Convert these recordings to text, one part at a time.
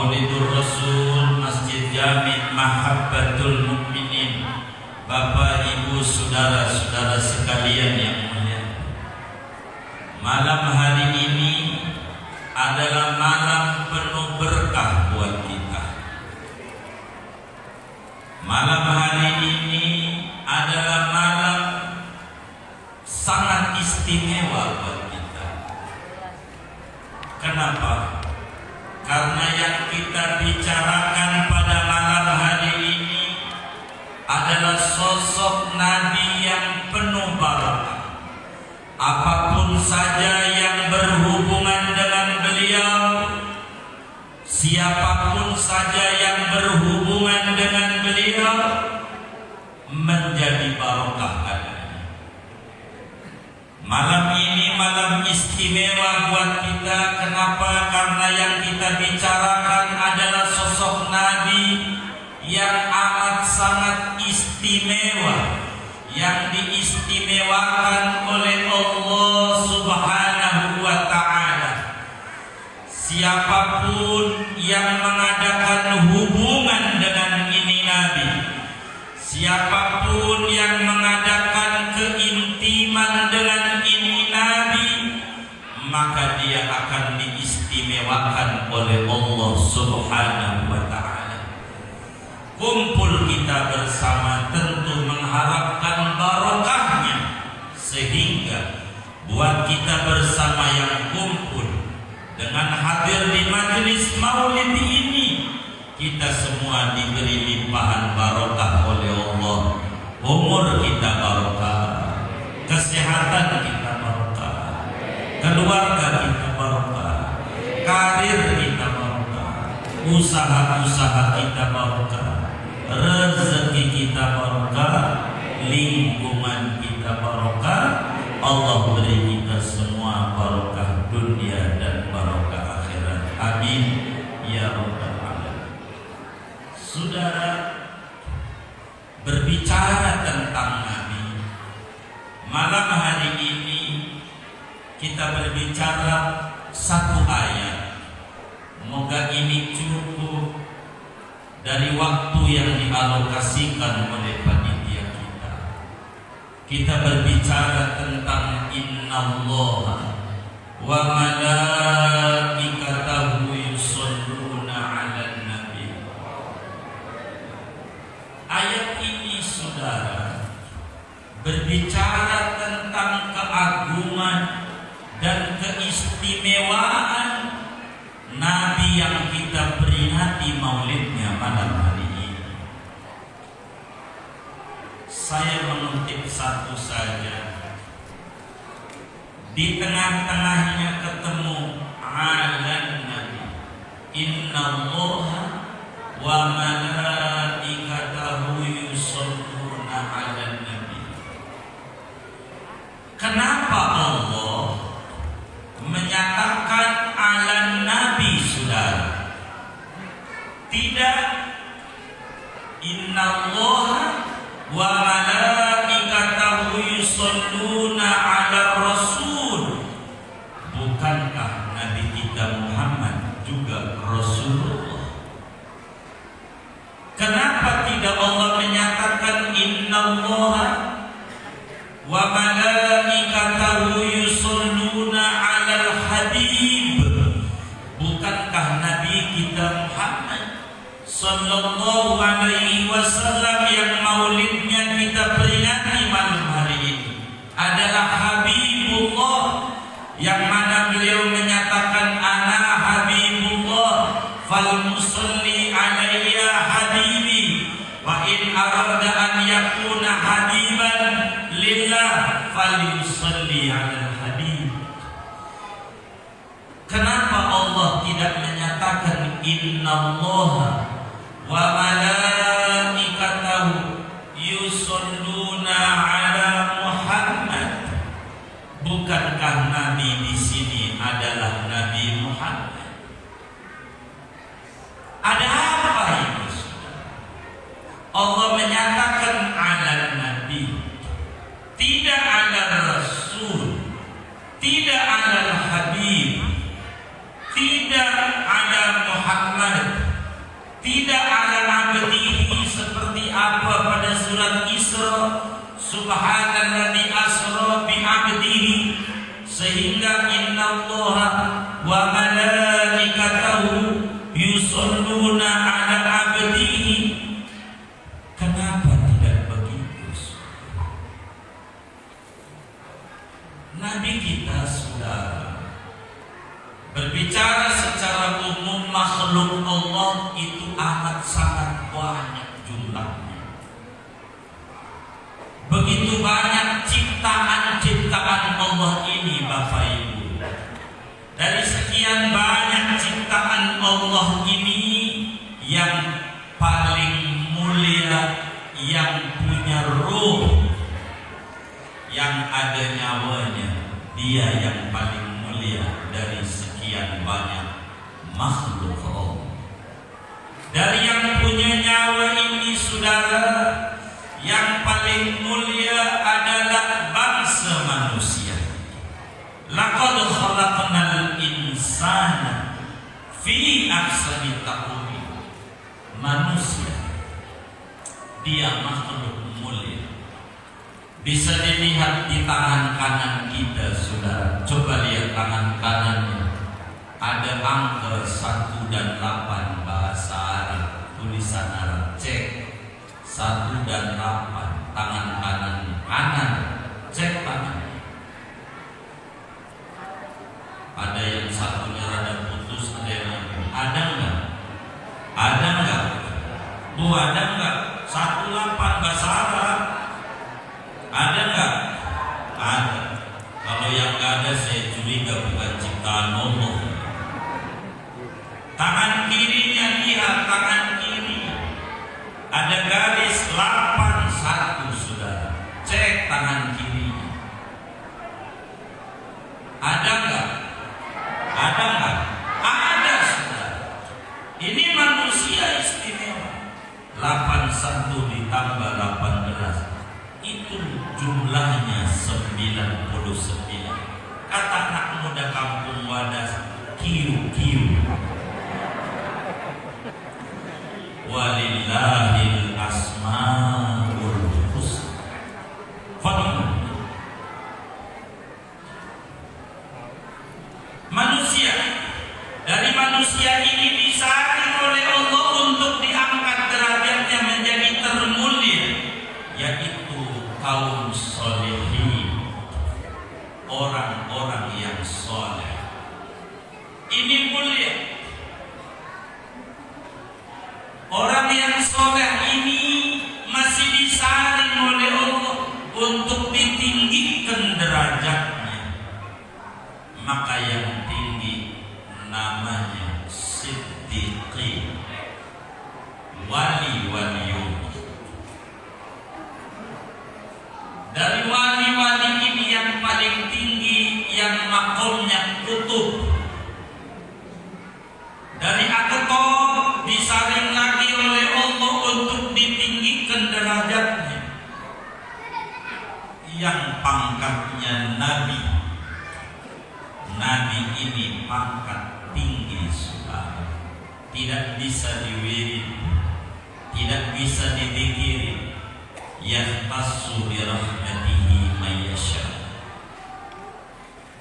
Maulidur Rasul Masjid Jami' Mahabbatul Mukminin. Bapak, Ibu, saudara-saudara sekalian yang mulia, malam hari ini adalah malam penuh berkah buat kita. Malam hari ini adalah malam sangat istimewa buat kita. Kenapa? Karena yang kita bicarakan pada malam hari ini adalah sosok Nabi yang penuh barakah. Apapun saja yang berhubungan dengan beliau, siapapun saja yang berhubungan dengan beliau menjadi barokah adanya. Malam ini malam istimewa buat kita. Kenapa? Karena yang kita bicarakan adalah sosok Nabi yang amat sangat istimewa, yang diistimewakan oleh Allah Subhanahu wa ta'ala. Siapapun yang mengadakan hubungan dengan ini Nabi, siapapun yang mengadakan keintiman dengan ini Nabi, maka dia akan diistimewakan oleh Allah Subhanahu wa ta'ala. Kumpul kita bersama tentu mengharapkan barokahnya, sehingga buat kita bersama yang kumpul dengan hadir di majelis maulid ini, kita semua diberi limpahan barokah oleh Allah. Umur kita barokah, kesehatan kita barokah, keluarga kita barokah, karir kita barokah, usaha-usaha kita barokah, rezeki kita barokah, lingkungan kita barokah. Allah beri kita semua barokah dunia dan barokah akhirat. Amin ya rabbal alamin. Saudara, berbicara tentang Nabi, malam hari ini kita berbicara satu ayat. Moga ini cukup dari waktu yang dialokasikan oleh panitia kita. Kita berbicara tentang innallaha wa malaikatahu yusholluna 'alan nabi. Ayat ini, saudara, berbicara tentang keagungan dan keistimewaan Nabi yang kita peringati maulidnya malam hari ini. Saya mengutip satu saja. Di tengah-tengahnya ketemu alan Nabi. Innallaha wa malaikatahu yusholluna 'alan nabi. Kenapa Allah menyatakan alan Nabi, saudara? Tidak innallaha wa malaikatahu yusholluna 'ala rasul. Bukankah Nabi kita Muhammad juga Rasulullah? Kenapa tidak Allah menyatakan innallaha wa malaikatahu yusholluna 'alal habib? Bukankah Nabi kita Muhammad sallallahu alaihi wasallam yang maulidnya kita peringati malam hari ini adalah Habibullah, yang mana beliau menyatakan ana Habibullah fal musalli alayya habibi wa in arada an yakuna habiban lillah fal yusalli alal habib. Kenapa Allah tidak menyatakan innallaha wa malaikatahu yusholluna 'ala Muhammad? Bukankah Nabi di sini adalah Nabi Muhammad? Ada apa ini, saudara? Allah menyatakan 'ala Nabi, tidak 'ala Rasul, tidak 'ala Habib, tidak 'ala Muhammad Muhammad tidak ala abdihi seperti apa pada surat Isra, subhanalladzi asra bi abdihi, sehingga innallaha wa malaikatahu yusholluna ala abdihi. Kenapa tidak begitu? Nabi kita sudah berbicara secara umum, makhluk Allah itu amat sangat banyak jumlahnya. Begitu banyak ciptaan-ciptaan Allah ini, Bapak Ibu. Dari sekian banyak ciptaan Allah ini, yang paling mulia, yang punya ruh, yang ada nyawanya, dia yang paling mulia dari sekian banyak makhluk Allah. Dari yang punya nyawa ini, saudara, yang paling mulia adalah bangsa manusia. Laqad khalaqnal insana fi ahsani taqwim. Manusia, dia makhluk mulia. Bisa dilihat di tangan kanan kita, saudara. Coba lihat tangan kanannya. Ada angka 1 dan 8 bahasa Arab, tulisan Arab. Cek 1 dan 8 tangan kanan. Cek tangannya. Ada yang satunya rada putus, ada yang ada enggak? Ada enggak? Bu, ada enggak? 18 bahasa Arab. Ada enggak? Ada. Kalau yang enggak ada, saya curiga bukan ciptaan Allah. Tangan kirinya, lihat tangan kiri. Ada garis 81, saudara. Cek tangan kirinya. Ada enggak? Ada enggak? Ada, saudara. Ini manusia istimewa. 81 ditambah 18. Itu jumlahnya 99. Kata anak muda kampung Wadas, kiu. Walillahil asmaul husna. Manusia, dari manusia ini disaring oleh Allah untuk diangkat derajatnya menjadi termulia, yaitu kaum solehin, orang-orang yang soleh. Ini mulia. Orang yang soleh ini masih disaring oleh Allah untuk ditinggikan derajatnya. Maka yang tinggi namanya siddiqin, wali-waliullah. Dari wali-wali ini yang paling tinggi, yang makomnya kutub. Dari Aqtab disaring lagi oleh Allah untuk ditinggikan derajatnya. Yang pangkatnya Nabi. Nabi ini pangkat tinggi, saudara. Tidak bisa diwirid, tidak bisa didikiri. Yahtassu bi rahmatihi may yasha.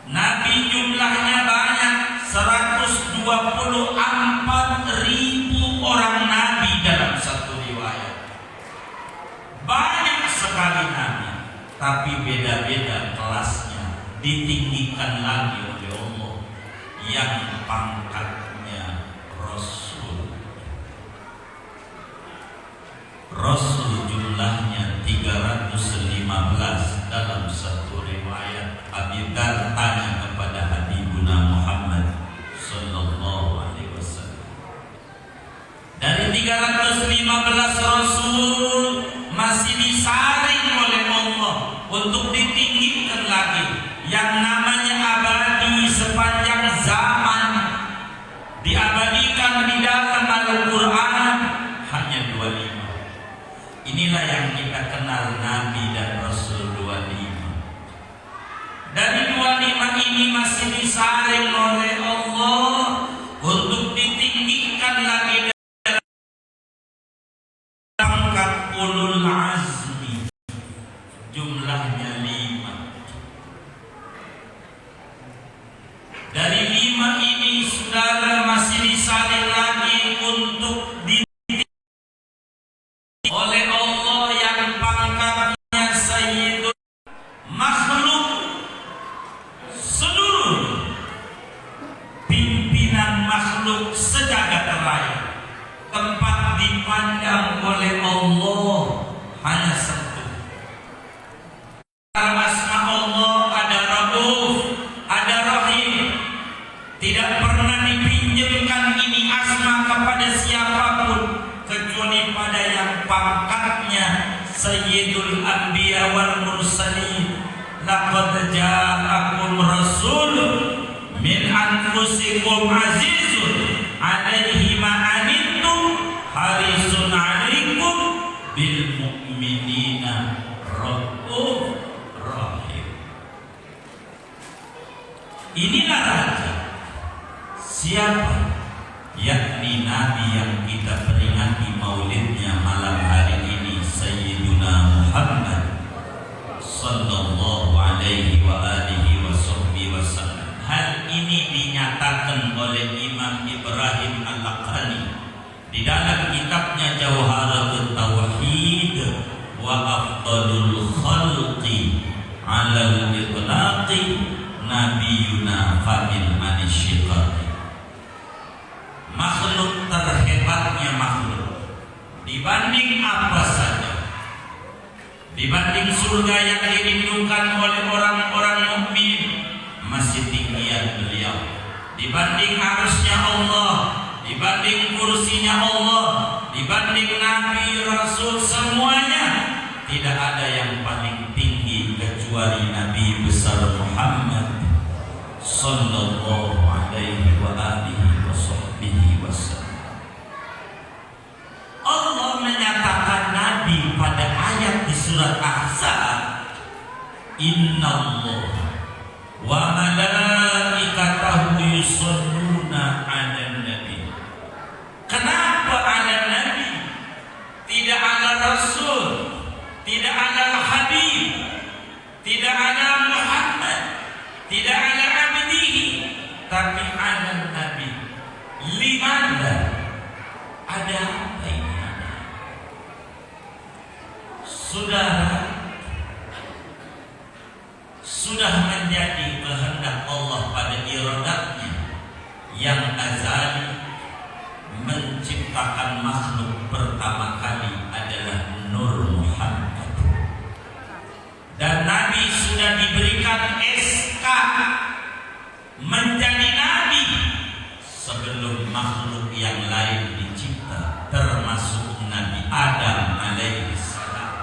Nabi jumlahnya banyak, 124.000 orang nabi dalam satu riwayat. Banyak sekali nabi, tapi beda-beda kelasnya, ditinggikan lagi oleh Allah yang pangkatnya Rasul. Rasul jumlahnya 315 dalam satu riwayat. Abi Dzar tanya kepada Habibuna Muhammad sallallahu alaihi wasallam, dari 315 Rasul masih disaring oleh Allah untuk ditinggikan lagi, yang namanya abadi sepanjang zaman, diabadikan di dalam Al-Quran, hanya 25. Inilah yang kita kenal Nabi dan Rasul 25. Dari 25 ini masih disaring oleh Allah untuk ditinggikan lagi jumlahnya 5. Dari 5 ini saudara masih disalin lagi untuk oleh Allah yang pangkatnya Sayyidul makhluk seluruh pimpinan makhluk sejagat raya, tempat dipandang oleh Allah hanya satu. Asma Allah ada Rauf, ada Rahim. Tidak pernah dipinjamkan ini asma kepada siapapun kecuali pada yang pangkatnya Sayyidul Anbiya wal Mursalin. Laqad ja'akum rasulun min anfusikum azizun 'alaihi ma anittum harisun 'alaikum bil mu'minina rauf rahim. Inilah raja. Siapa? Yakni Nabi yang kita peringati maulidnya malam hari ini, Sayyiduna Muhammad sallallahu alaihi wa alihi wa sahbihi wasallam. Hal ini dinyatakan oleh Imam Ibrahim Al-Laqani di dalam kitabnya Jawharatul Tauhid wa Afdalul Khalqi ala al-itlaqi Nabiyuna Fa'il Manisyiqati. Makhluk terhebatnya makhluk dibanding apa saja, dibanding surga yang dirindukan oleh orang-orang mukmin, masih tinggian beliau. Dibanding arusnya Allah, dibanding kursinya Allah, dibanding Nabi, Rasul, semuanya tidak ada yang paling tinggi kecuali Nabi besar Muhammad sallallahu alaihi wa alihi wa sahbihi wasallam. Allah menyatakan Nabi pada ayat di surat Ahzab, Innallaha wa malaikatahu yusholluna 'alan nabi. Kenapa 'alan nabi? Tidak ada Rasul, tidak ada Habib, tidak ada Muhammad, tidak ada abdihi, tapi ada Nabi. Limanda? Ada apa ini? Saudara, sudah menjadi kehendak Allah pada iradatnya yang azali menciptakan makhluk pertama kali adalah Nur Muhammad. Dan Nabi sudah diberikan SK menjadi Nabi sebelum makhluk yang lain dicipta, termasuk Nabi Adam alaihi salam.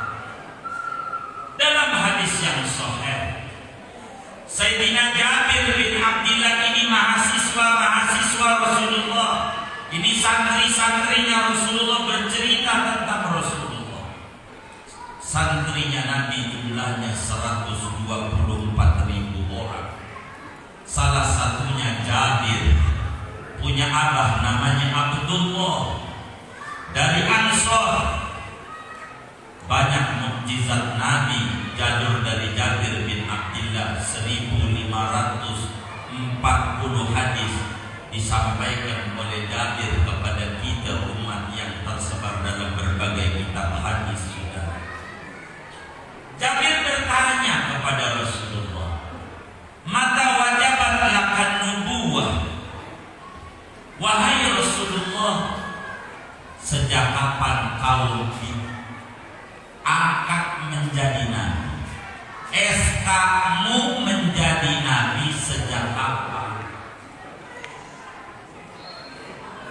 Dalam hadis yang sahih, Sayyidina Jabir bin Abdillah ini mahasiswa Rasulullah. Ini santri-santrinya Rasulullah bercerita tentang Rasulullah. Santrinya Nabi jumlahnya 124.000 orang. Salah satunya Jabir, punya abah namanya Abdullah dari Ansor. Banyak mukjizat Nabi jalur dari Jabir bin Abdillah, 1540 hadis disampaikan oleh Jabir kepada kita umat yang tersebar dalam berbagai kitab hadis. Jabir bertanya kepada Rasulullah, mata wajabat lakan nubuwah. Wahai Rasulullah, sejak kapan kau diangkat menjadi nabi? SK-mu menjadi nabi sejak kapan?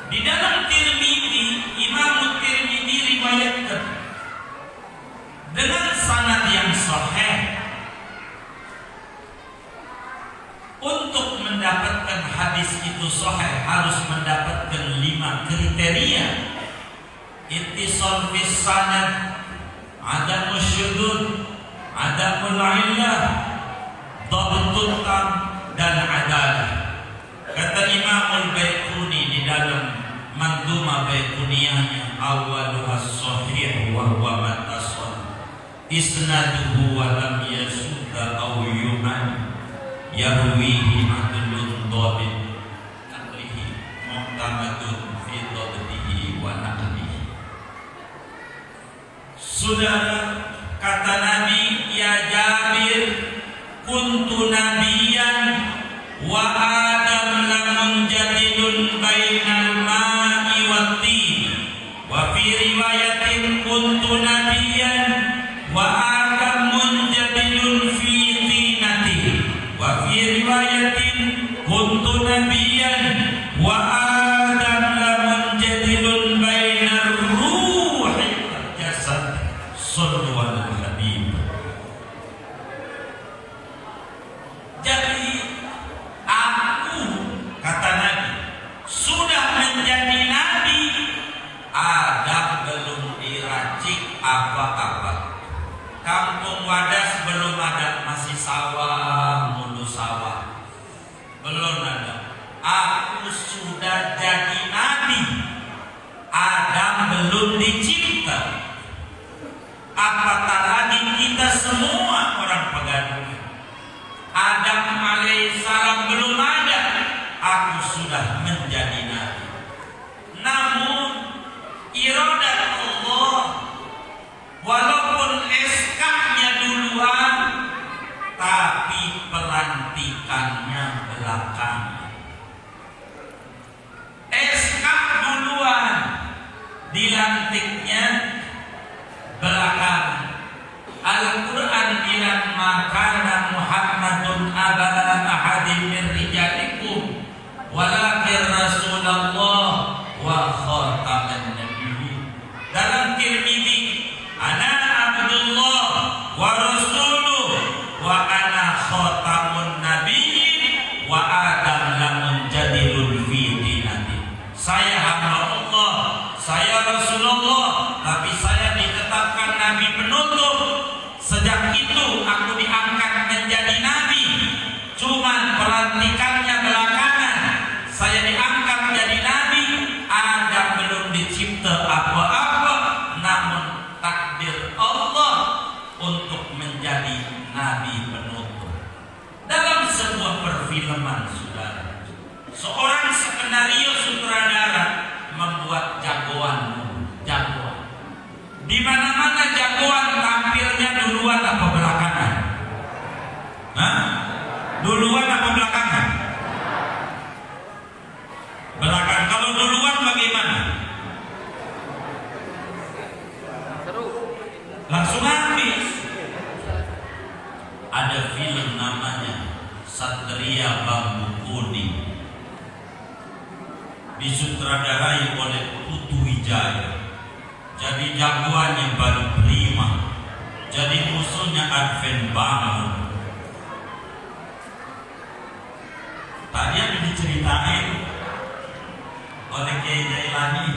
Di dalam Tirmidzi, Imam Tirmidzi riwayatkan dengan sanad yang sahih. Untuk mendapatkan hadis itu sahih harus mendapatkan 5 kriteria. Ittisal fis sanad, adamul syudud, adamul illah, dhabtut tam, dan adalah. Kata Imamul Baiquni di dalam Manduma Baiquniyahnya, awwaluhas sahih wa huwa mattasal. isnaduhu wa lam yasuka aw yu'an yarwihi adlun dhabit naqlihi mu'tamadun fi dhabtihi wa naqlihi. Saudara, kata Nabi, ya Jabir, kuntu nabiyan wa adam lamun jadidun bainal ma'i wat tin wa fi riwayatin kuntu nabiyan wa adam munjadilun fi tinati wa fi riwayatin kuntu nabiyan wa adam lamun jadilun bainar ruhi wal jasad. Sallu ala habib. Jadi aku, kata Nabi, sudah menjadi nabi, Adam belum diracik apa-apa. Kampung Wadas belum ada, masih sawah mulu sawah, belum ada. Aku sudah jadi nabi, Adam belum dicipta. Apatah lagi kita semua orang pegadaian. Adam alaihissalam belum ada, aku sudah menjadi nabi. Namun iradat Allah, walaupun SK-nya duluan, tapi pelantikannya belakangan. SK duluan, dilantiknya belakangan. Al-Quran bilang makana Muhammadun aba ahadin min rijalikum walakin Rasulullah wa khataman nabiyyin. Dalam Tirmidzi, ana Abdullah wa rasuluh wa ana khatamun nabiyyin wa Adam lamun jadilun fi dinati. Saya hamba Allah, saya Rasulullah, tapi saya ditetapkan nabi penutup. Sejak itu aku diangkat menjadi nabi, cuman pelantikannya belakangan. Saya diangkat menjadi nabi, Adam belum dicipta apa-apa, namun takdir Allah untuk menjadi nabi penutup. Dalam sebuah perfilman, saudara, seorang skenario sutradara membuat jagoan. Di mana-mana jagoan tampilnya duluan apa belakangan? Hah? Duluan apa belakangan? Belakangan. Kalau duluan bagaimana? Langsung habis. Ada film namanya Satria Bambu Kuning, disutradarai oleh Putu Wijaya. Jadi jagoannya Baru Prima, jadi musuhnya Advent Bangun. Tadi yang diceritain oleh Kiai Jailani,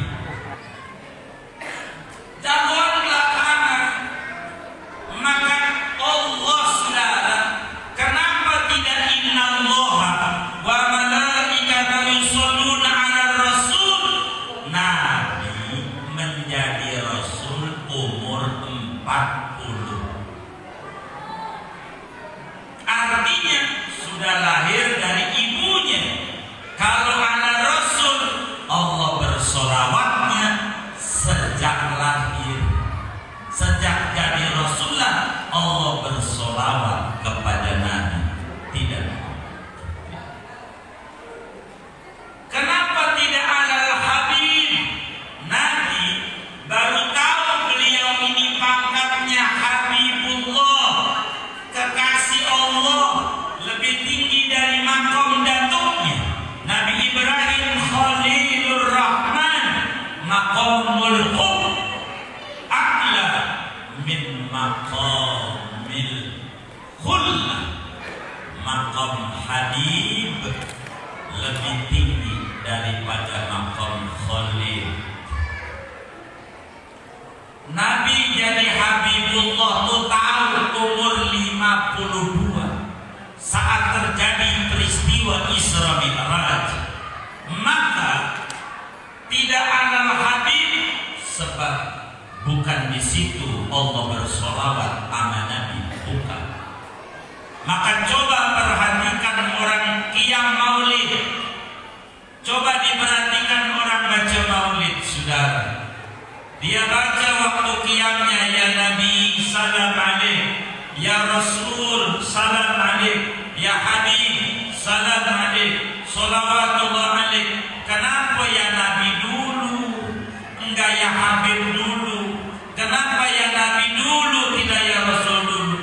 jagoan belakangan. Maka Allah, saudara, kenapa tidak innallaha wa malaikatahu yusholluna 'alar rasul? Nabi menjadi rasul umur 40. Artinya sudah lahir dari ibunya. Kalau anak rasul, Allah bersolawatnya sejak lahir. Sejak jadi rasulullah, Allah bersolawat kepada Nabi. Tidak. Kenapa tidak alal habib? Nabi baru tahu beliau ini pangkatnya Habibullah, kekasih Allah, lebih tinggi dari makom datuknya. Nabi Ibrahim Khalilur Rahman, maqamul hub a'la min maqamil khullah. Maqam Habib lebih tinggi daripada maqam Khalil. Nabi jadi Habibullah itu tahun umur 52 saat terjadi peristiwa Isra Mi'raj. Maka tidak alal Habib sebab bukan bukan di situ Allah bersolawat sama Nabi, bukan. Maka coba perhatikan orang qiyam maulid, coba diperhatikan orang baca maulid, saudara. Dia baca waktu qiyamnya, ya Nabi salam alaik, ya Rasul salam alaik, ya Habib salam alaik, salawatullah alaik. Kenapa ya Nabi dulu, enggak ya Habib dulu? Kenapa ya Nabi dulu, tidak ya Rasul dulu?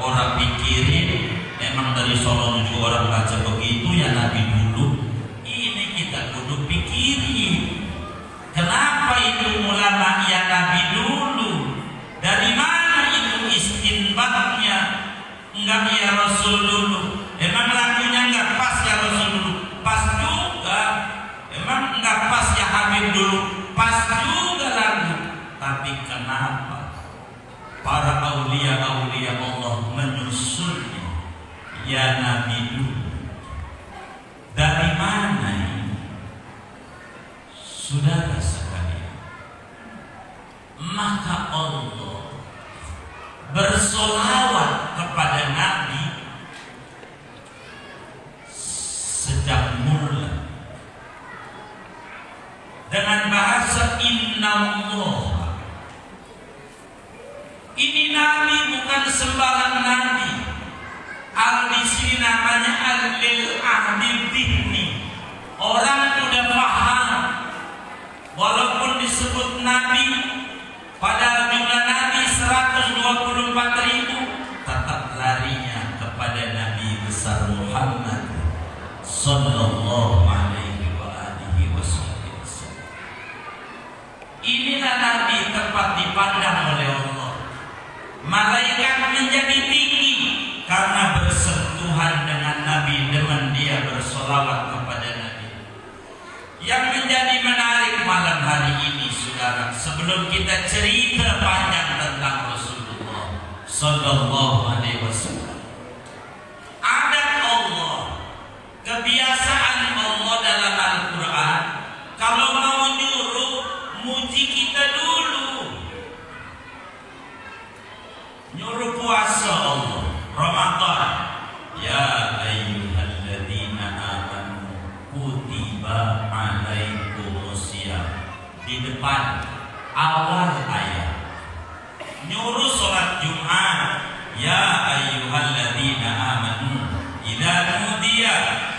Orang pikirin, emang dari Solo juga orang baca begitu ya Nabi dulu. Ini kita kudu pikirin, kenapa itu ulama ya Nabi dulu? Dari mana itu istinbatnya? Enggak ya Rasul dulu. Emang lagunya enggak pas ya Rasul dulu? Pas juga. Emang enggak pas ya Habib dulu? Pas juga lagu. Tapi kenapa para aulia-aulia Allah menyusulnya ya Nabi dulu? Dari mana ini? Saudara sekalian, maka Allah bersolawat kepada Nabi sejak mula dengan bahasa innallah. Ini Nabi bukan sembarang Nabi. Di sini namanya al-lil ahdi dhihni. Orang sudah paham, walaupun disebut Nabi, pada jumlah Nabi 124.000, tetap larinya kepada Nabi besar Muhammad sallallahu alaihi wa alihi wasallam. Inilah Nabi tepat dipandang oleh Allah. Malaikat menjadi tinggi karena bersentuhan dengan Nabi, dengan dia bersolawat kepada Nabi. Yang menjadi menarik malam hari ini, saudara, sebelum kita cerita panjang tentang Rasulullah sallallahu alaihi wasallam, adat Allah, kebiasaan Allah dalam Al-Quran, kalau mau nyuruh muji kita dulu. Nyuruh puasa Allah Ramadan, ya ayyuhalladzina amanu kutiba alaikumusiyam, di depan awal ayat. Nyuruh sholat Jumat, ya ayyuhalladzina amanu idza nudiya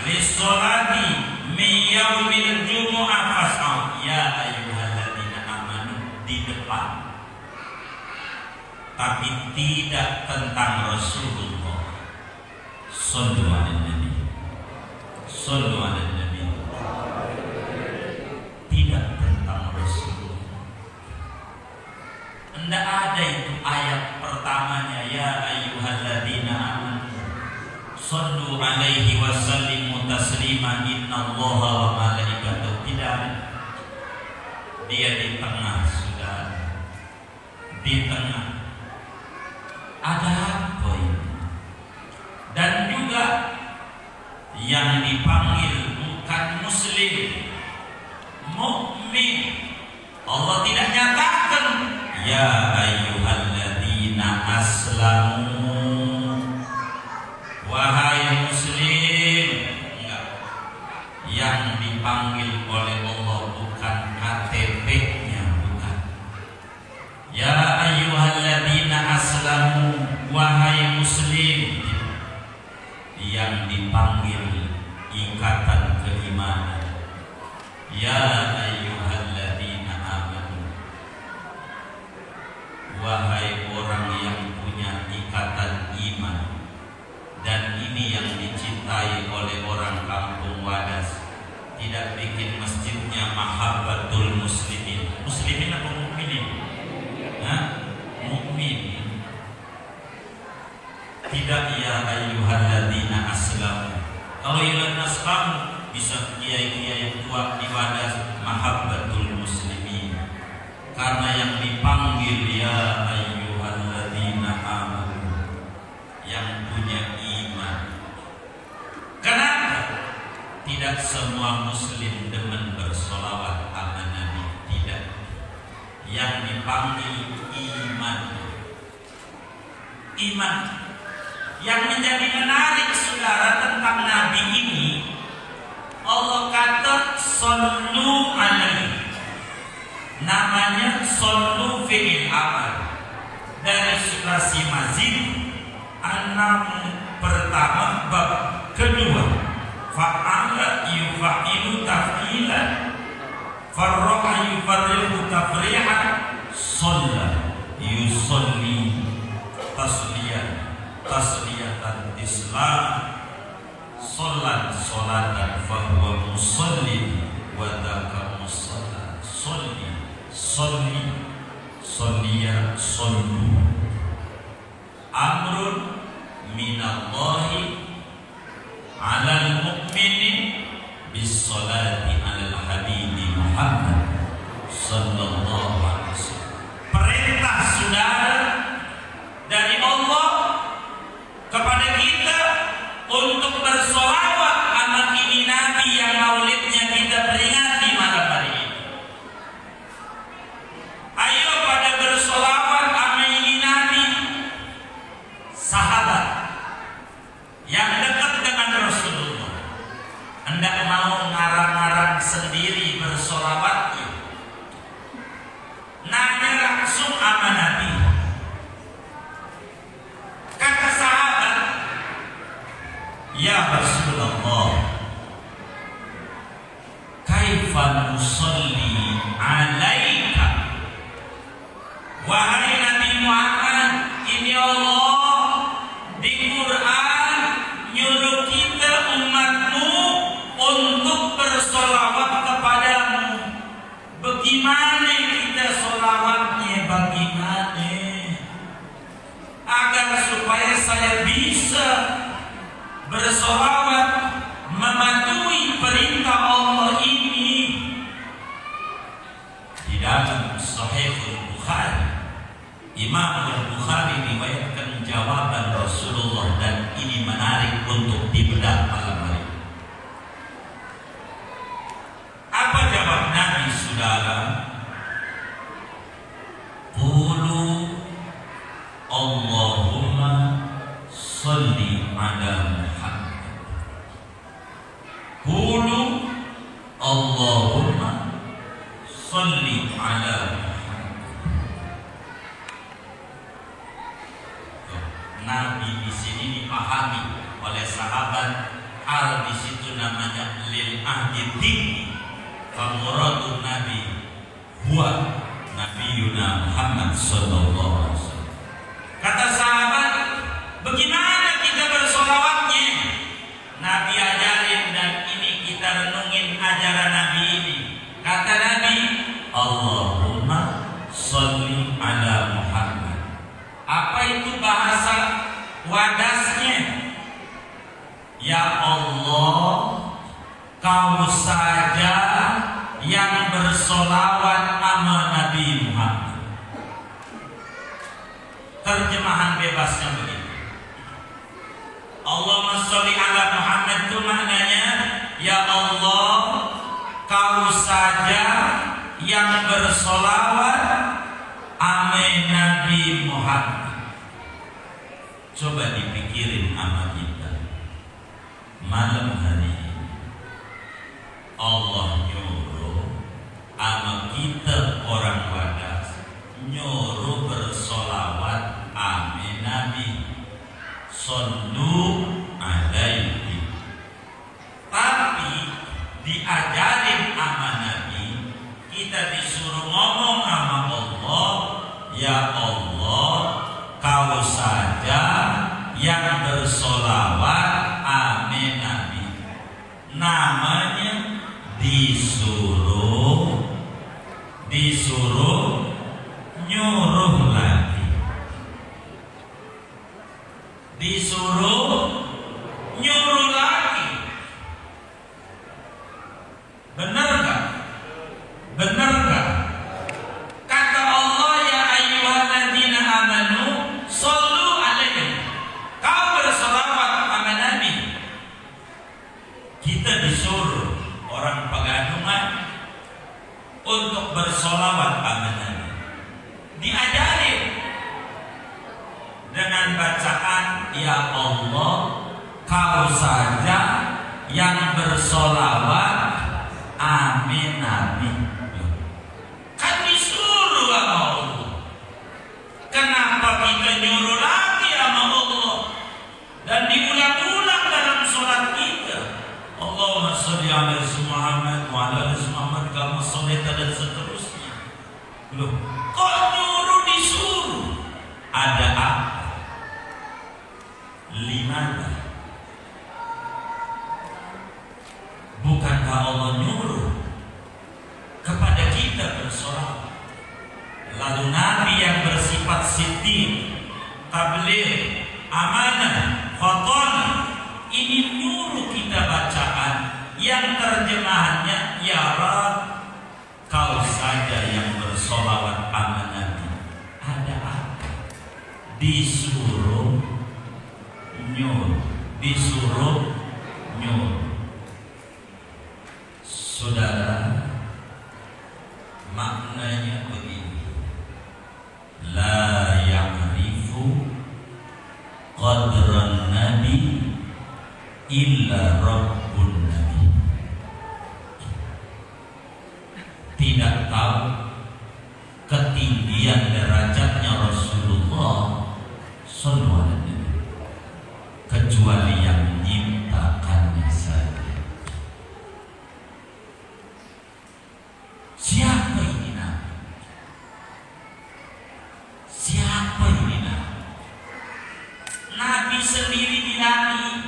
lis-sholati min yaumil jumu'ah fas'au, ya ayyuhalladzina amanu, di depan. Tapi tidak tentang Rasulullah. Shallu ala Nabi, shallu ala Nabi. Tidak tentang Rasulullah. Tidak ada itu ayat pertamanya, ya ayyuhalladzina amanu shallu alaihi wa sallimu taslima innallaha wa malaikatahu. Tidak ada. Dia di tengah, sudah di tengah. Ada apa ini? Dan juga yang dipanggil bukan muslim, mukmin. Allah tidak nyatakan ya ayyuhalladzina aslamu, wahai muslim. Enggak. Yang dipanggil oleh Allah bukan KTP-nya, bukan. Ya ayyuhalladzina aslamu, wahai muslim. Yang dipanggil ikatan keimanan, ya ayyuhalladzina amanu, wahai orang yang punya ikatan iman. Dan ini yang dicintai oleh orang kampung Wadas. Tidak bikin masjidnya mahabbatul muslimin. Muslimin apa mukminin? Mukmin. Tidak ya ayyuhalladzina aslamu. Kalau yang aslamu bisa kiai-kiai tua di Wadas mahabbatul muslimin. Karena yang dipanggil ya ayyuhalladzina amanu, yang punya iman. Kenapa? Tidak semua muslim demen bersolawat ala Nabi. Tidak. dipanggil iman. Iman. Yang menjadi menarik saudara tentang Nabi ini, Allah kata sallu alaihi. Namanya sallu fi'il amal. Dari surah Mazid 6 pertama bab kedua. Fa'ala yufa'ilu taf'ilan, farra'a yufarrihu tafri'an, shalla yusalli tasliyatan islam, sholat sholatan fahuwa musallin wa dhaka musalla, sholli sallu. Amrun minallahi alal mu'minin bis sholati alal habibi Muhammad sallallahu alaihi wasallam. Perintah saudara dari Allah kepada kita untuk bersolawat amat ini Nabi yang maulidnya kita peringati malam hari ini. Ayo pada bersolawat amat ini Nabi, sahabat yang dekat dengan Rasulullah. Hendak mau ngarang-ngarang sendiri bersolawatnya, nanya langsung sama Nabi. Kata sahabat, ya Rasulullah, kaifa nusalli alaika? Wahai Nabi Muhammad, ini Allah di Quran nyuruh kita umatmu untuk bersolawat kepadamu. Bagaimana kita solawatnya? Bagaimana agar supaya saya bisa bersolawat mematuhi perintah Allah ini? Di dalam Sahihul Bukhari, Imam Al-Bukhari riwayatkan jawaban Rasulullah, dan ini menarik untuk dibedah malam hari. Apa jawab Nabi saudara? Qulu Allahumma salli ala Muhammad. Qulu Allahumma salli ala Muhammad. Nabi di sini dipahami oleh sahabat, hal di situ namanya lil ahdi tinggi. Famuradun Nabi huwa Nabiyuna Muhammad sallallahu alaihi wasallam. Kata sahabat, bagaimana kita bersolawatnya? Nabi ajarin, dan ini kita renungin ajaran Nabi ini. Kata Nabi, Allahumma salli ala Muhammad. Apa itu bahasa wadasnya? Ya Allah, kau saja yang bersolawat sama Nabi Muhammad. Terjemahan bebasnya begitu. Allahumma sholli ala Muhammad itu maknanya, ya Allah, kau saja yang bersolawat sama Nabi Muhammad. Coba dipikirin sama kita malam hari ini. Allah nyuruh sama kita orang wadas, nyuruh bersolawat sama Nabi. Sallu alaihi. Tapi diajarin sama Nabi, kita disuruh ngomong sama Allah, ya Allah, kau saja yang bersolawat amin Nabi. Namanya disuruh nyuruh lagi. Disuruh nyuruh lagi. Benar gak? Benar gak? Kata Allah, ya ayyuhalladzina amanu shollu alaihi. Kau bersolawat sama Nabi. Kita disuruh orang Pegadungan untuk bersolawat sama Nabi. dengan bacaan ya Allah, kau saja yang bersolawat, amin amin. Kan disuruh sama Allah. Kenapa kita nyuruh lagi sama Allah dan diulang-ulang dalam sholat kita? Allahumma sholli ala Muhammad wa ala ali Muhammad kama shallaita dan seterusnya. Loh, kok nyuruh disuruh? Ada apa? Limana? Bukankah Allah nyuruh kepada kita bersolawat? Lalu Nabi yang bersifat siddiq, tabligh, amanah, fatonah, ini nyuruh kita bacaan yang terjemahannya ya Rabb, kau saja yang bersolawat amanah. Ada apa? Disuruh nyuruh, disuruh nyuruh. Saudara, maknanya begini: la ya'rifu qadran nabi illa rabbun nabi. Tidak tahu ketinggian derajatnya Rasulullah sallallahu alaihi wasallam kecuali yang menciptakannya saja. Siapa ini Nabi? Siapa ini Nabi? Nabi sendiri bilang,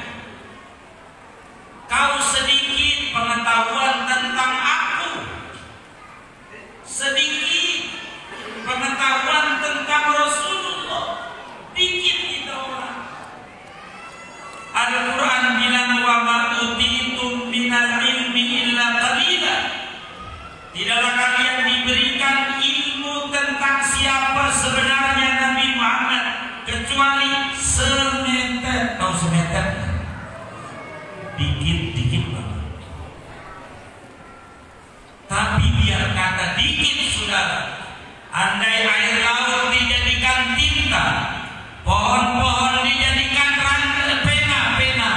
kau sedikit pengetahuan tentang aku, sedikit pengetahuan tentang Rasulullah, dikit kita orang. Al-Quran bilang wa ma utitum minal ilmi illa qalila. Tidaklah kalian diberikan ilmu tentang siapa sebenarnya Nabi Muhammad kecuali semeter. Tahu semeter? Dikit-dikit banget. Tapi biar kata dikit saudara, andai air laut dijadikan tinta, pohon-pohon dijadikan pena,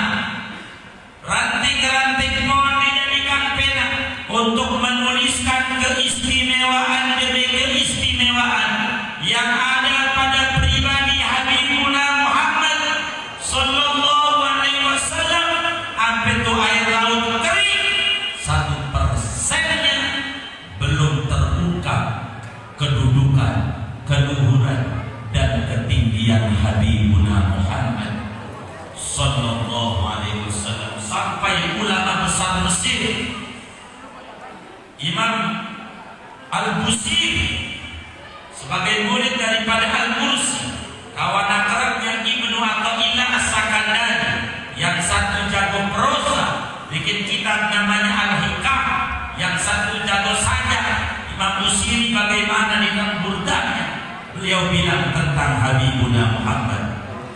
ranting-ranting pohon dijadikan pena untuk menuliskan keistimewaan demi keistimewaan yang ada pada pribadi Habibuna Muhammad sallallahu alaihi wasallam, sampai itu air laut kering 1%-nya belum terungkap kedudukan, keluhuran dan ketinggian Habibuna Muhammad sallallahu alaihi wasallam. Sampai ulama besar Mesir Imam Al-Busiri sebagai murid daripada Al-Mursi, kawan akrabnya Ibnu Athaillah As-Sakandari, yang satu jago prosa, bikin kitab namanya Al-Hikam, yang satu jago sajak. Imam Busiri bagaimana di dalam burdanya, beliau bilang tentang Habibuna Muhammad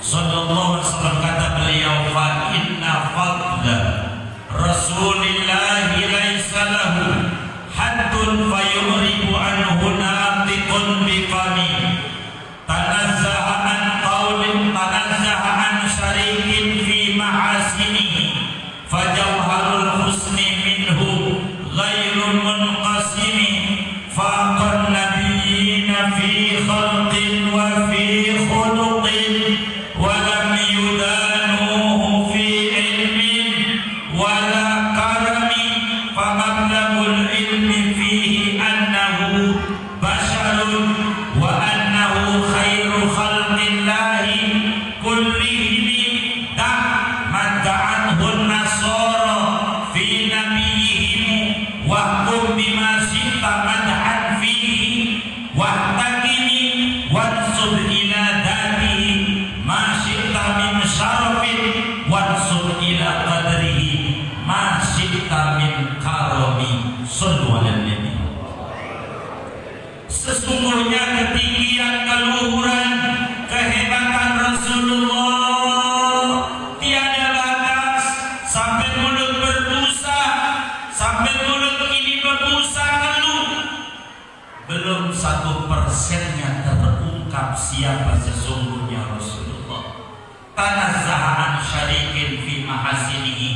sallallahu alaihi wasallam, kata beliau, fa inna fadla Rasulillah laisa lahu haddun fayuribu anhu natiqun biqami tanazzaha an qawlin tanazzaha an syarikin fi mahasinihi fajawharul husni minhu ghairu munqasimi faqan nabiyina fi khalqin wa fi khuluqin wa lam yudanuhu fi ilmin wa la karam syarikin fi mahasinihi.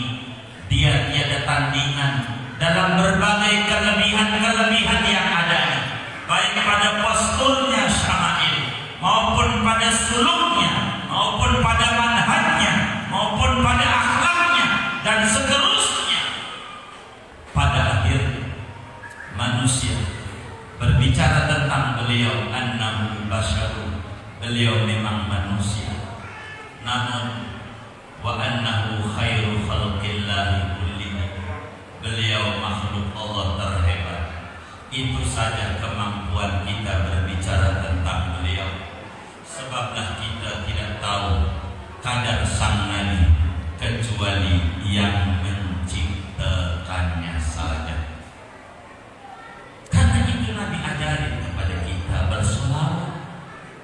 Dia tiada tandingan dalam berbagai kelebihan-kelebihan yang adanya, baik pada posturnya syama'il, maupun pada suluknya, maupun pada manhajnya, maupun pada akhlaknya, dan seterusnya. Pada akhir manusia berbicara tentang beliau, annahu basyarun, beliau memang manusia, namun wa annahu khairu khalqillahi kullihim, beliau makhluk Allah terhebat. Itu saja kemampuan kita berbicara tentang beliau. Sebablah kita tidak tahu kadar sang Nabi kecuali yang menciptakannya saja. Karena itu Nabi ajarin kepada kita bersolawat.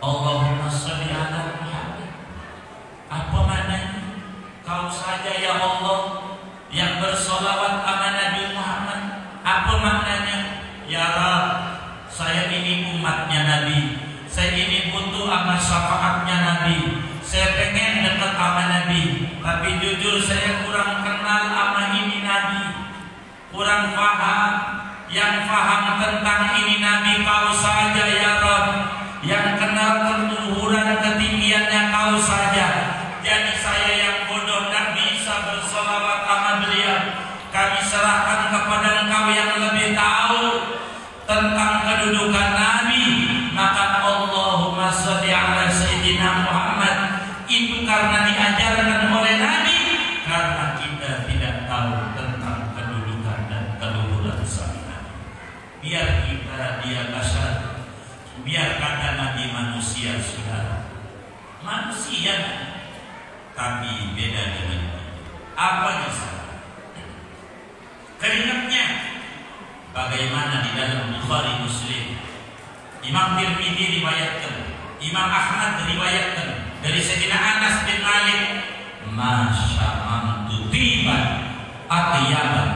Allahumma sholli ala Muhammad. Apa maknanya? Kau saja ya Allah yang bersolawat sama Nabi Muhammad. Apa maknanya? Ya Rab, saya ini umatnya Nabi, saya ini butuh sama syafaatnya Nabi, saya pengen dekat sama Nabi, tapi jujur saya kurang kenal sama ini Nabi, kurang paham. Yang paham tentang ini Nabi kau saja ya Rab, yang kenal keluhuran ketinggiannya kau saja. Jadi saya yang bodoh dan bisa bersolawat sama beliau. Kami serahkan kepada engkau yang lebih tahu tentang kedudukan Nabi. Maka Allahumma sholli ala Sayyidina Muhammad. Itu karena diajarkan oleh Nabi, karena kita tidak tahu tentang kedudukan dan keluhuran sang Nabi. Biar kita dia kasar, biar kata Nabi manusia, saudara, manusia, tapi beda dengan apanya saja. Keringatnya bagaimana di dalam Bukhari Muslim, Imam Tirmidzi riwayatkan, Imam Ahmad riwayatkan dari Sayyidina Anas bin Malik, masya'amtu tiban atyaban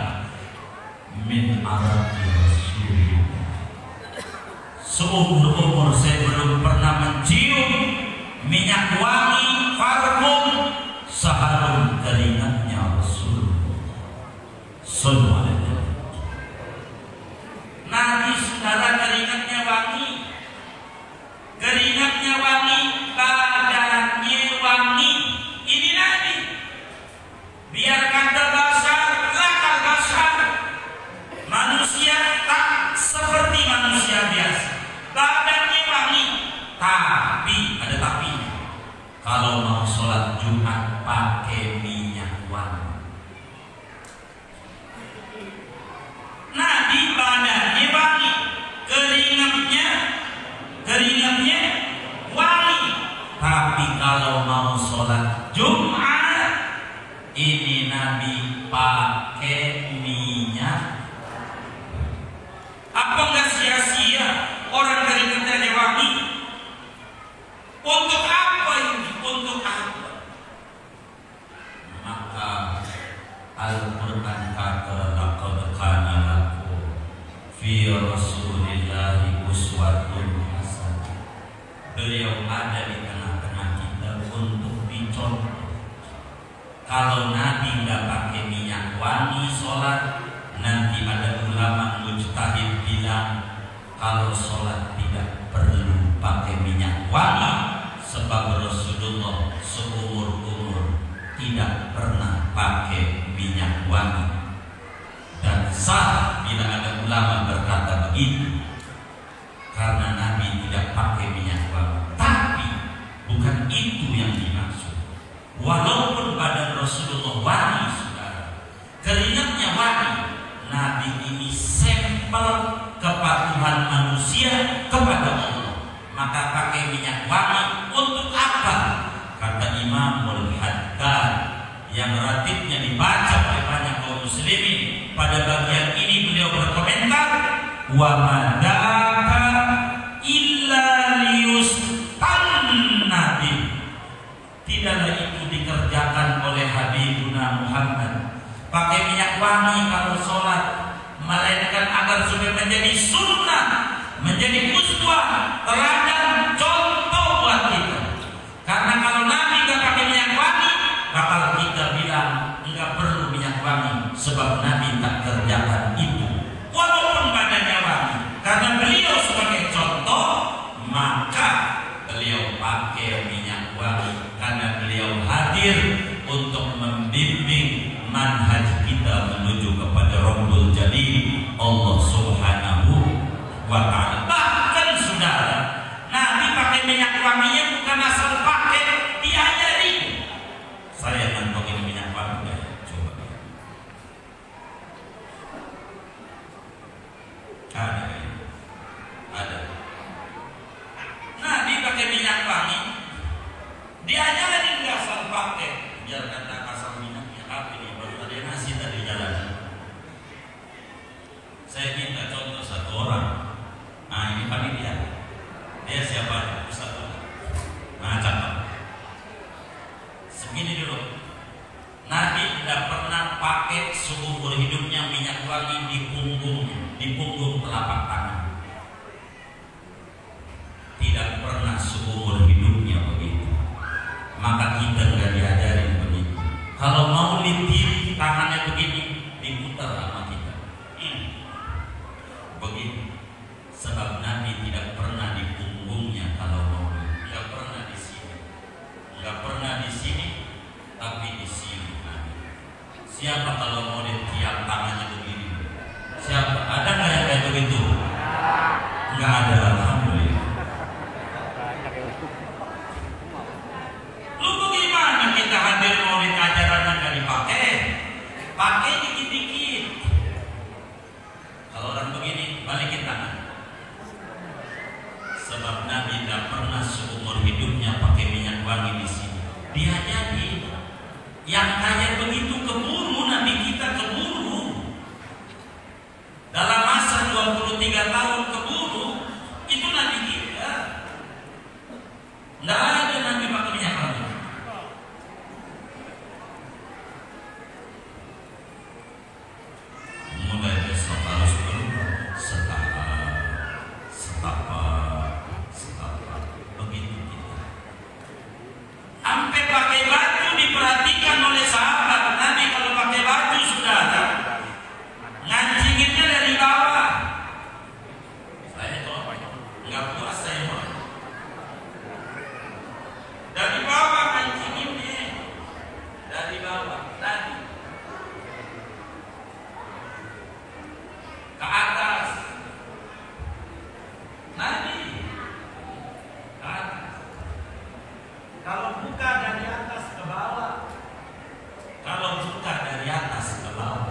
min araqi Rasulullah. Seumur-umur saya belum pernah mencium minyak wangi parfum seharum keringatnya Rasulullah. Sallallahu. Nabi saudara keringatnya wangi, keringatnya wangi, badannya wangi. Ini Nabi. Biar kata basar, lakal basar. Manusia tak seperti manusia biasa. Badannya wangi, tapi ada tapinya. Kalau mau sholat Jumat pakai minyak wangi. Nabi badannya wangi, keringatnya wangi. Tapi kalau mau sholat Jumat, ini Nabi pakai minyak. Apa enggak sia-sia orang keringatnya wangi? Untuk apa ini? Untuk apa? Maka Al-Quran kata laqad kana lakum fi Rasulillahi uswatun hasanah. Beliau ada di tengah-tengah kita untuk dicontoh. Kalau Nabi nggak pakai minyak wangi sholat, nanti ada ulama mujtahid bilang kalau sholat tidak perlu pakai minyak wangi, sebab Rasulullah seumur-umur tidak pernah pakai minyak wangi. Dan sah bila ada ulama berkata begitu, karena Nabi tidak pakai minyak wangi. Tapi bukan itu yang dimaksud. Walaupun badan Rasulullah wangi, saudara, keringatnya wangi, Nabi ini sampel kepatuhan manusia kepada Allah. Maka pakai minyak wangi untuk apa? Kata Imamul Haddad yang ratibnya dibaca oleh banyak kaum muslimin, pada bagian ini beliau berkomentar, wa madaka illa liyustanna bi. Tidaklah itu dikerjakan oleh Habibuna Muhammad. Pakai minyak wangi kalau sholat, melainkan agar supaya menjadi sunnah, menjadi uswah, teladan, contoh buat kita. Karena kalau Nabi nggak pakai minyak wangi, bakal hadir untuk membimbing manhaj kita menuju kepada Rabbul Jalil Allah Subhanahu wa ta'ala. Bahkan saudara, Nabi pakai minyak wanginya bukan asal pakai, diajari. Saya ngantongin minyak wangi ya, coba. Ada. Nabi pakai minyak wangi, diajarin nggak asal pakai. Biar kata asal minyaknya apa ini, baru ada nasi tadi jalan. Saya minta contoh satu orang. Nah ini panitia. Dia siapa? Ustaz. Nah cakap. Segini dulu. Nabi tidak pernah pakai seumur hidupnya minyak wangi di punggung telapak tangan. Tidak pernah seumur hidupnya begitu. Maka kita nggak diajarin begitu. Kalau mau litir tangannya begini, diputar sama kita. Begitu. Sebab Nabi tidak pernah di punggungnya kalau mau, tidak pernah di sini, tidak pernah di sini, tapi di sini. Siapa kalau mau tiang tangannya begini? Siapa? Ada nggak yang kayak begitu? Nggak ada, alhamdulillah. Lu bagaimana kita hadir maulid ajarannya nggak dipakai? Pakai dikit-dikit. Kalau orang begini, balikin tangan. Sebab Nabi tidak pernah seumur hidupnya pakai minyak wangi di sini. Dia jadi yang kayak begitu keburu, Nabi kita keburu. Dalam masa 23 tahun keburu, itu Nabi kita. Tidak ada Nabi pakai minyak wangi. Mulai besok harus berubah setapak begitu kita. Sampai pakai baju diperhatikan oleh sahabat Nabi. Kalau pakai baju sudah ada ngancinginnya dari bawah. Saya tuh nggak puas saya mau. Dari bawah ngancinginnya, dari bawah tadi ke atas. Nabi ke atas. Kalau buka dari atas ke bawah, kalau buka dari atas ke bawah,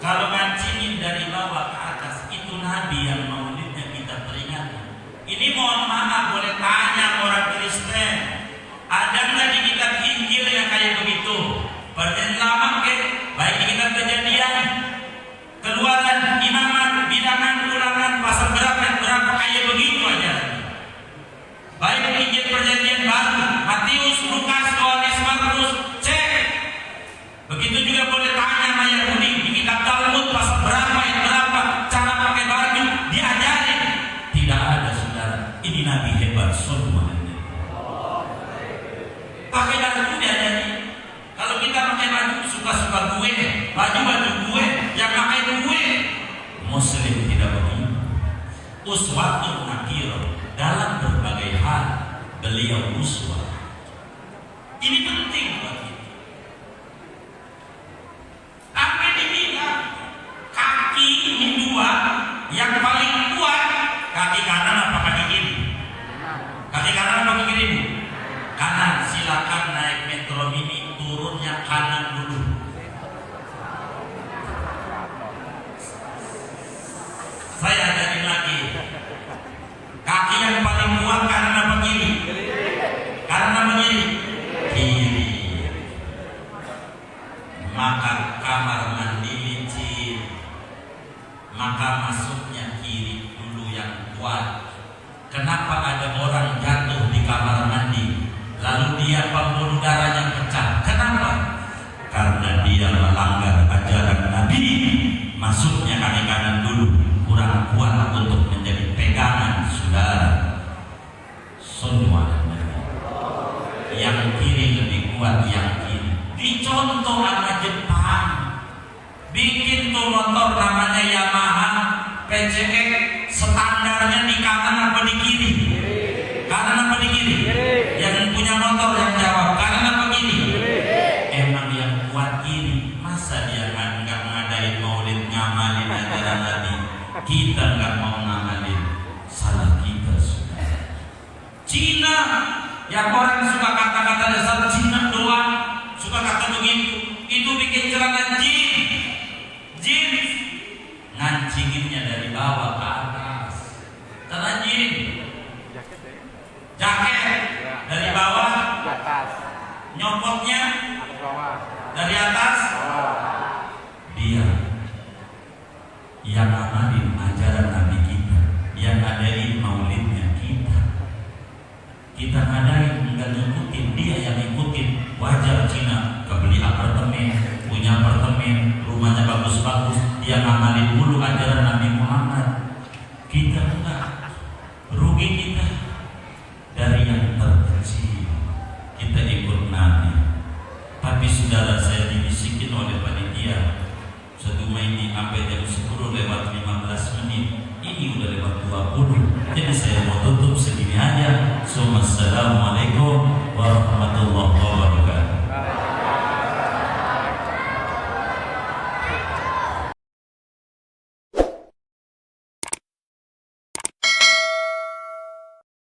kalau ngancingin dari bawah ke atas, itu Nabi yang maulidnya kita peringati. Ini mohon maaf, boleh tanya orang Kristen, ada nggak di kitab Injil yang kayak begitu? Perjanjian lama ke, baik di kitab Kejadian, Keluaran, Imaman, Bilangan, Ulangan, pasal berapa kayak begitu aja. Baik Injil Perjanjian Baru, Matius, Lukas, Yohanes, Markus, cek. Begitu juga boleh tanya sama Yahudi di kitab Talmud pasal berapa, ayat berapa, cara pakai baju diajarin. Tidak ada saudara. Ini Nabi hebat, semuanya. Pakai baju diajarin. Kalau kita pakai baju suka-suka gue, baju gue, yang pakai gue, Muslim tidak begitu. Uswatun nakirah. Dalam berbagai hal beliau uswah. Ini penting buat kita. Sampai dibilang kaki ini dua yang paling kuat, kaki kanan apa kaki kiri? Kaki kanan apa kaki kiri? Kanan. Silakan naik metro mini, turunnya kanan dulu. Saya ajarin lagi. Kaki yang paling kuat kanan apa kiri? Kanan apa kiri? Kiri. Maka kamar mandi licin, maka masuknya kiri dulu yang kuat. Kenapa ada orang jatuh di kamar mandi, lalu dia pembuluh darahnya pecah? Kenapa? Karena dia melanggar ajaran Nabi. Masuknya kaki kanan dulu, kurang kuat untuk menjadi pegangan saudara. Semua yang kiri lebih kuat, yang kiri. Dicontoh sama Jepang, bikin tuh motor namanya Yamaha PCX, standarnya di kanan apa di kiri? Kanan apa di kiri? Yang punya motor yang jawab, kanan apa kiri? kita nggak mau ngamalin, salah kita sudah. Cina, yang orang suka kata-kata dasar Cina doang, suka kata begitu, itu bikin celana jin ngancinginnya dari bawah ke atas, celana jin, jaket dari bawah ke atas, nyopotnya dari atas. Dia yang amalin ajaran Nabi kita, yang ngadain maulidnya kita ngadain, enggak ngikutin, dia yang ngikutin. Wajar Cina kebeli apartemen, punya apartemen, rumahnya bagus-bagus, dia ngamalin dulu ajaran Nabi Muhammad. Kita enggak, rugi kita. Dari yang terkecil kita ikut Nabi. Tapi saudara, saya dibisikin oleh panitia, satu ini sampai jam 10 lewat 15 menit, ini udah lewat 20. Jadi saya mau tutup segini aja. Assalamualaikum.